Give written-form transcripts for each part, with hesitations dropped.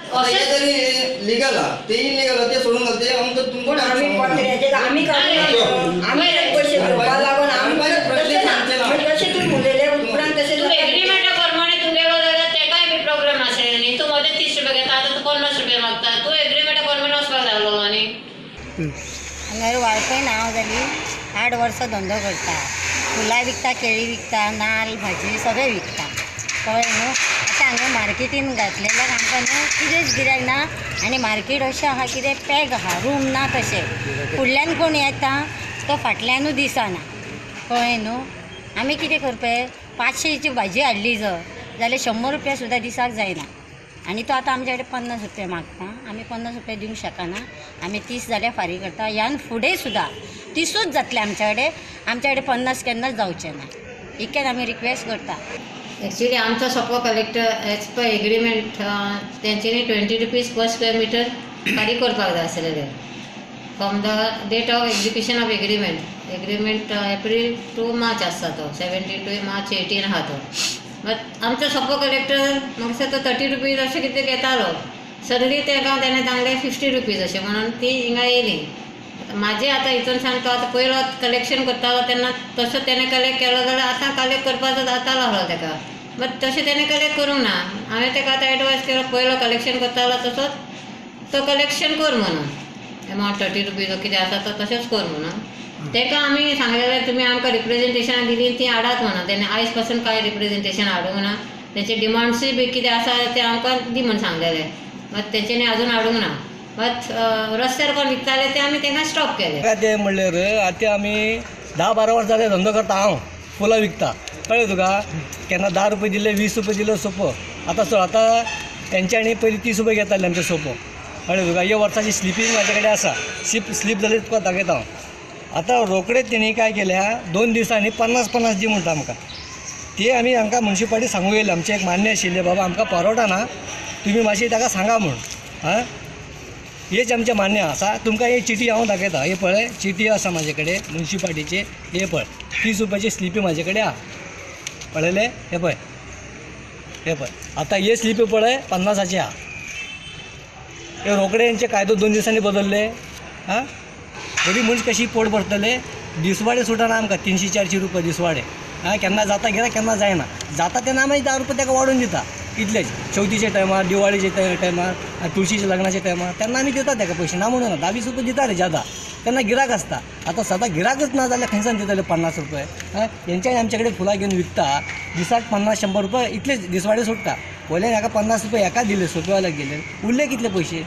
हे तरी लिगल हा, ते इलिगल ते सोडून जाते आमचं तुमकडे आम्ही पत्र्याचे आम्ही आम्ही पैसे भरपाक लागून आम्ही तसे तुम्ही उलयले उपरांत तसे एग्रीमेंट प्रमाणे तुमगेलो जाल्यार तेकाय बी प्रॉब्लेम आसले न्ही. तू मदें 30 रुपया घेता आतां तू 50 रुपया मागता. तू एग्रीमेंट प्रमाणे वचपाक लागलो न्ही. हांगा वाळपय हांव जाली 8 वर्सां धंदो करता. फुलां विकता, केळी विकता, नाल्ल भाजी सगळें विकता. कळ्ळें न्हू. आतां हांगा मार्केटीन घातलेल्याक आमकां न्हू कितेंच गिरायक ना. आनी मार्केट अशें आहा कितें पॅक आहा, रूम ना तशें. फुडल्यान कोण येता तो फाटल्यानूच दिसना. कळ्ळें न्हू. आमी कितें करपय 500ची भाजी हाडली जर जाल्यार 100 रुपया सुद्दां दिसाक जायना. आनी तो आतां आमचे कडेन 50 रुपया मागता. आमी 50 रुपया दिवंक शकना. आमी 30 जाल्यार फारीक करता. ह्यान फुडें सुद्दां 30च जातले आमच्या कडेन 50 केन्नाच जावचें ना. इतकेंच आमी रिक्वेस्ट करता. एक्चुअली आमचो सपो कलेक्टर एज पर एग्रीमेंट तेंच्यांनी 20 रुपीज पर स्क्वेअर मिटर फारीक करपाक जाय आसलेले from the date of execution of agreement April to March आसता तो 17 टू मार्च 18 आहा तो. बट आमचो सपो कलेक्टर म्हाका दिसता तो 30 रुपीज अशें कितें घेतालो. सडनली तेका ताणें सांगलें 50 रुपीज अशें म्हणून ती हिंगा येयली. म्हाजें आतां हितून सांगता आतां पयलो कलेक्शन करतालो तेन्ना तसो तेणें कलेक्ट केलो जाल्यार आतां कलेक्ट करपाचो जातालो आसलो तेका. बट तशें तेणें कलेक्ट करूंक ना. हांवें तेका आतां एडवायस केलो पयलो कलेक्शन करतालो तसोच तो कलेक्शन कर म्हणून. अमावंट 30 रुपीज कितें आसा तो तशेंच कर म्हणून. तेका आमी सांगलेलें तुमी आमकां रिप्रेजेंटेशनां दिली ती हाडात म्हणून. तेणें आयज पासून कांय रिप्रेजेंटेशन हाडूंक ना. तेंचे डिमांड्सूय बी कितें आसा ते आमकां दी म्हूण सांगलेलें. बट तेंच्यांनी आजून हाडूंक ना. बट रस्त्यार कोण विकताले ते आमी तांकां स्टॉप केले. काय ते म्हणल्यार आतां आमी 10-12 वर्सां जाले धंदो करता. हांव फुलां विकता. कळ्ळें तुका. केन्ना 10 रुपया दिले, 20 रुपया दिलो सोपो. आतां तेंच्यांनी पयलीं 30 रुपया घेताले आमचे सोपो. कळ्ळें तुका. हे वर्साची स्लिपींग म्हाजे कडेन आसा. स्लीप जाल्यार तुका दाखयता हांव. आतां रोखडेच तेणी काय केल्या 2 दिसांनी 50-50 दी म्हणटा आमकां. ते आमी हांकां मुन्सिपाल्टी सांगूं येयलें. आमचें एक मान्य आशिल्लें बाबा आमकां परवडा ना, तुमी मातशी ताका सांगा म्हूण. आं हेच आमचें मान्य आसा. तुमकां ही चिटी हांव दाखयता. हे पळय चिटी आसा म्हाजे कडेन मुन्सिपाल्टीचे. हे पळय 30 रुपयाची स्लिपी म्हाजे कडेन आहा. कळ्ळेलें. हे पळय आतां हे स्लिपी पळय 50ची आहा. हे रोखडे हेंचे कायदो 2 दिसांनी बदलले. आं बरी मनीस कशी पोट भरतले. दिसवाडे सुटना आमकां 300-400 रुपया दिसवाडे. आं केन्ना जाता गिरायक केन्ना जायना. जाता तेन्ना आमी 10 रुपया ताका वाडोवन दिता. इतलेच चवथीच्या टायमार, दिवाळीच्या टायमार, तुळशीच्या लग्नाच्या टायमार तेन्ना आमी दिता ताका पयशे. ना म्हणून 10-20 रुपया दिता रे जादा. तेन्ना गिरायक आसता. आतां सदां गिरायकच ना जाल्यार खंयसान दितले 50 रुपया. हेंच्यानी आमचे कडेन फुलां घेवन विकता. दिसाक 50-100 रुपया इतलेच दिसवाडे सुट्टा. पयले हाका 50 रुपया एका दिले सोपेवाल्याक गेले. उरले कितले पयशे.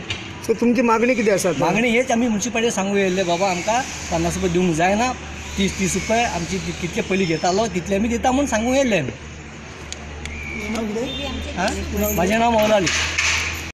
सो तुमची मागणी कितें आसा. मागणी हेच आमी मुन्सिपाल्टी सांगूं येयल्ले बाबा आमकां 50 रुपया दिवंक जायना. 30 रुपया आमची कितले पयलीं घेतालो तितले आमी दिता म्हूण सांगूं येयल्ले आमी. म्हजें नांव मौलाली.